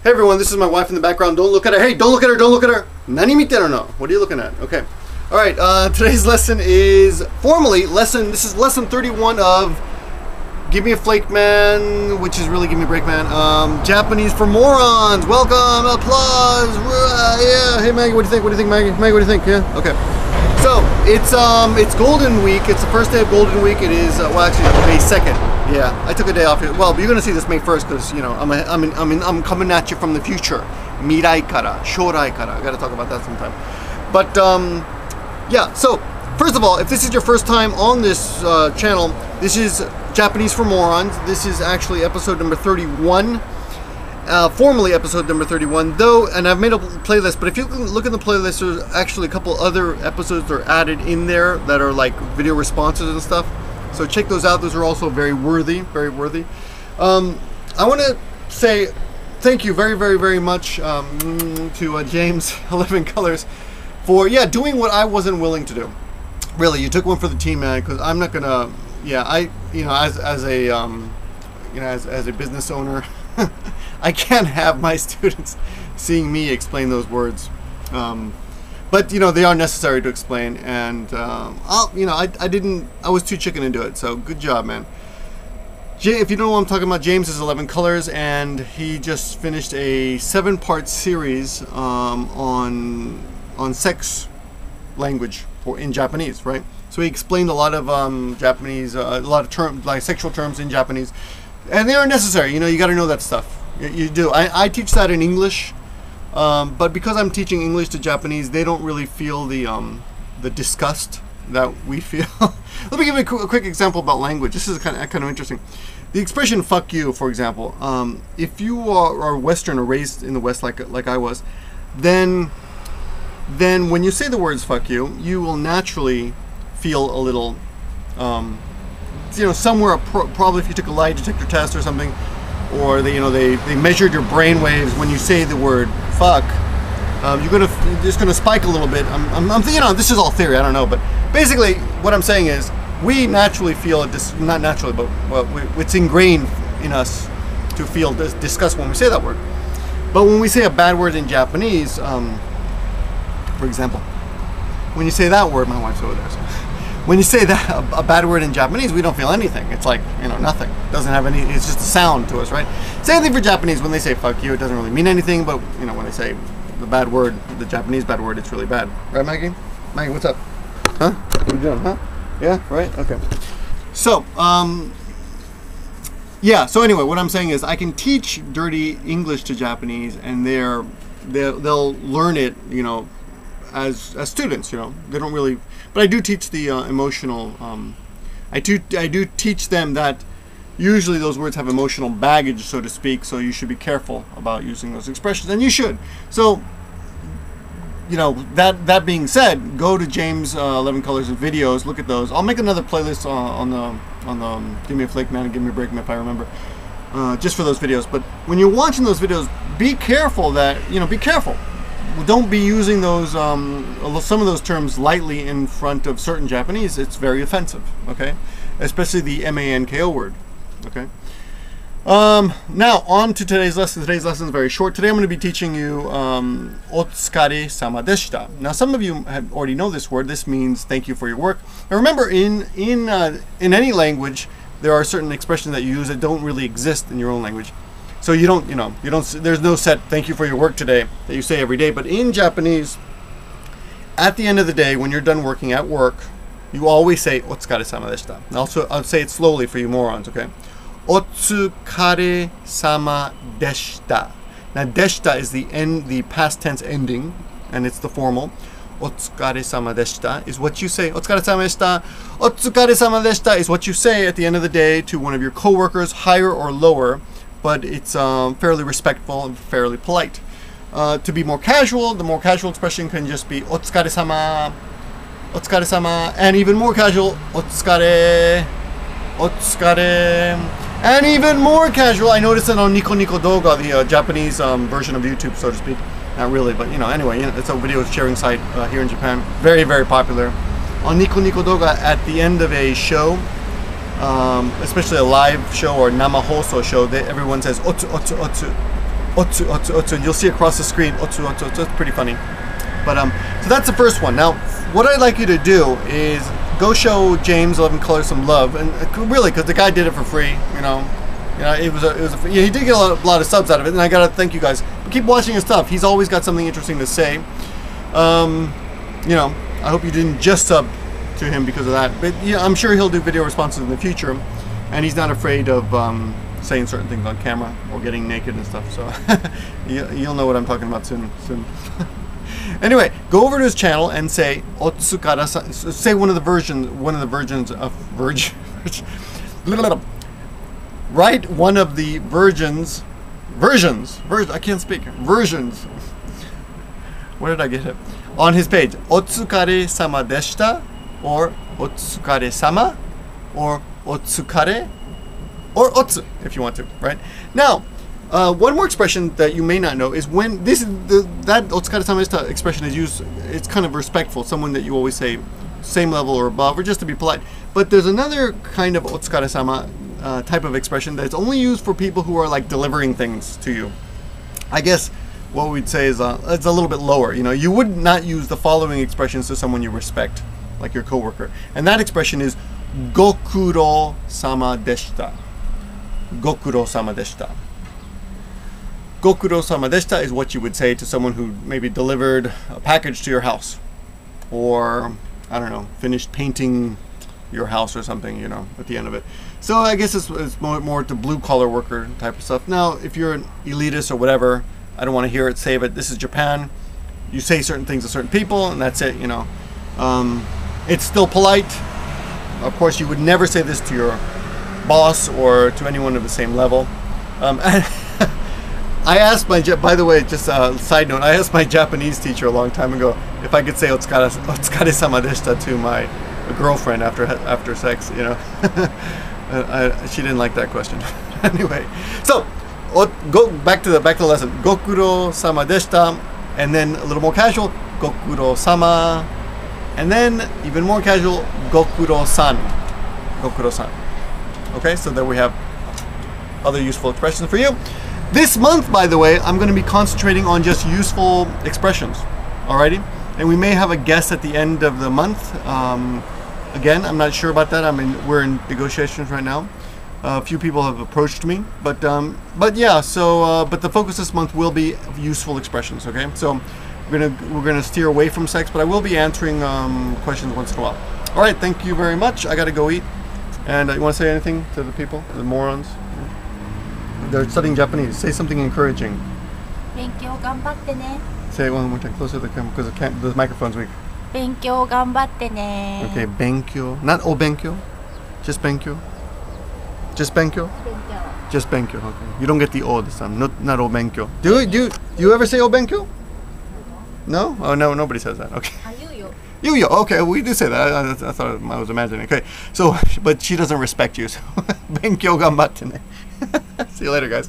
Hey everyone, this is my wife in the background. Don't look at her. Hey, don't look at her, don't look at her. Nani mite no? What are you looking at? Okay. Alright, today's lesson is formally this is lesson 31 of Give Me a Flake Man, which is really Give Me a Break Man. Japanese for Morons. Welcome, applause. Yeah. Hey Maggie, what do you think? What do you think, Maggie? Maggie, what do you think? Yeah. Okay. So it's Golden Week. It's the first day of Golden Week. It is well, actually May 2nd. Yeah, I took a day off here. Well, you're gonna see this May 1st because you know I'm coming at you from the future. Mirai kara, shorai kara. I gotta talk about that sometime. But yeah. So first of all, if this is your first time on this channel, this is Japanese for Morons. This is actually episode number 31. Formally episode number 31, though, and I've made a playlist, but if you can look in the playlist, there's actually a couple other episodes that are added in there that are like video responses and stuff. So check those out. Those are also very worthy, very worthy. I want to say thank you very, very, very much to James 11 Colors for doing what I wasn't willing to do. Really, you took one for the team, man. Because I'm not gonna. Yeah, as a business owner, I can't have my students seeing me explain those words. But they are necessary to explain, and I was too chicken to do it. So good job, man. If you don't know what I'm talking about, James is 11 Colors, and he just finished a 7-part series on sex language in Japanese, right? So he explained a lot of Japanese, a lot of terms like sexual terms in Japanese, and they are necessary. You got to know that stuff. You do. I teach that in English. But because I'm teaching English to Japanese, they don't really feel the disgust that we feel. Let me give you a quick example about language. This is kind of interesting. The expression "fuck you," for example, if you are Western or raised in the West like I was, then when you say the words "fuck you," you will naturally feel a little, somewhere probably if you took a lie detector test or something. Or they measured your brain waves when you say the word "fuck." You're just gonna spike a little bit. This is all theory. I don't know, but basically, what I'm saying is, we naturally feel not naturally, but it's ingrained in us to feel disgust when we say that word. But when we say a bad word in Japanese, for example, when you say that word, my wife's over there. So. When you say that a bad word in Japanese, we don't feel anything. It's like nothing. It doesn't have any. It's just a sound to us, right? Same thing for Japanese. When they say "fuck you," it doesn't really mean anything. But when they say the bad word, the Japanese bad word, it's really bad, right, Maggie? Maggie, what's up? Huh? What are you doing? Huh? Yeah. Right. Okay. So, yeah. So anyway, what I'm saying is, I can teach dirty English to Japanese, and they'll learn it. As students, they don't really. But I do teach the emotional. I do teach them that usually those words have emotional baggage, so to speak. So you should be careful about using those expressions, and you should. So, that being said, go to James 11 Colors and videos. Look at those. I'll make another playlist on the Give Me a Flake Man and Give Me a Break Man if I remember, just for those videos. But when you're watching those videos, be careful that be careful. Don't be using those some of those terms lightly in front of certain Japanese. It's very offensive, okay? Especially the manko word, okay? Now on to today's lesson. Today's lesson is very short. Today I'm going to be teaching you "Otsukare sama deshita." Now some of you already know this word. This means thank you for your work. Now remember, in any language, there are certain expressions that you use that don't really exist in your own language. So there's no set "thank you for your work today" that you say every day. But in Japanese, at the end of the day, when you're done working at work, you always say "otsukare sama deshita." Also, I'll say it slowly for you morons, okay? Otsukare sama deshita. Now, deshita is the past tense ending, and it's the formal. Otsukare sama deshita is what you say. Otsukare sama deshita. Otsukare sama deshita is what you say at the end of the day to one of your coworkers, higher or lower. But it's fairly respectful and fairly polite. To be more casual, the more casual expression can just be "otsukare sama," "otsukare sama," and even more casual, "otsukare," "otsukare," and even more casual. I noticed it on Nico Nico Doga, the Japanese version of YouTube, so to speak. Not really, but anyway, it's a video sharing site here in Japan. Very, very popular. On Nico Nico Doga, at the end of a show, especially a live show or namahoso show, everyone says "otsu otsu otsu," otsu, otsu, otsu, and you'll see across the screen, otsu, otsu, otsu. It's pretty funny. But so that's the first one. Now, what I'd like you to do is go show James 11 Colors some love, and really, because the guy did it for free, you know, he did get a lot of subs out of it, and I gotta thank you guys. But keep watching his stuff. He's always got something interesting to say. You know, I hope you didn't just sub to him because of that, but yeah, I'm sure he'll do video responses in the future, and he's not afraid of saying certain things on camera or getting naked and stuff. So you'll know what I'm talking about soon. Anyway, go over to his channel and say Otsukara. Say one of the versions of write one of the versions. I can't speak. Versions. Where did I get it? On his page, Otsukare sama deshita, or Otsukare sama, or Otsukare, or Otsu, if you want to, right? Now, one more expression that you may not know is when that Otsukare sama deshita expression is used, it's kind of respectful, someone that you always say same level or above, or just to be polite. But there's another kind of Otsukare sama type of expression that's only used for people who are like delivering things to you. I guess what we'd say is it's a little bit lower. You know, you would not use the following expressions to someone you respect, like your coworker. And that expression is Gokuro sama deshita. Gokuro sama deshita. Gokuro sama deshita is what you would say to someone who maybe delivered a package to your house, or I don't know, finished painting your house or something, you know, at the end of it. So I guess it's more to blue collar worker type of stuff. Now, if you're an elitist or whatever, I don't want to hear it, save it. This is Japan. You say certain things to certain people, and that's it, you know. It's still polite. Of course, you would never say this to your boss or to anyone of the same level. I asked by the way, just a side note, I asked my Japanese teacher a long time ago if I could say Otsukare sama deshita to my girlfriend after sex, you know. She didn't like that question. Anyway, so go back to the lesson. Gokuro sama deshita, and then a little more casual, Gokuro sama, and then even more casual, Gokuro san. Gokuro san. Okay, so there we have other useful expressions for you. This month, by the way, I'm going to be concentrating on just useful expressions. Alrighty, and we may have a guest at the end of the month. Again, I'm not sure about that. We're in negotiations right now. A few people have approached me, but yeah. So, but the focus this month will be useful expressions. Okay, so we're gonna steer away from sex, but I will be answering questions once in a while. All right, thank you very much. I gotta go eat. And you want to say anything to the people, the morons? They're studying Japanese. Say something encouraging. 勉強頑張ってね. Say it one more time, closer to the camera, because the microphone's weak. 勉強頑張ってね. Okay, benkyo. Not obenkyo. Just benkyo. Just benkyo? Just benkyo, okay. You don't get the o this time. Not obenkyo. Do you ever say obenkyo? No? Oh, no, nobody says that. Okay. Yuyo. Okay, we do say that. I thought I was imagining. Okay, so, but she doesn't respect you. So, benkyo ganbatte ne. See you later, guys.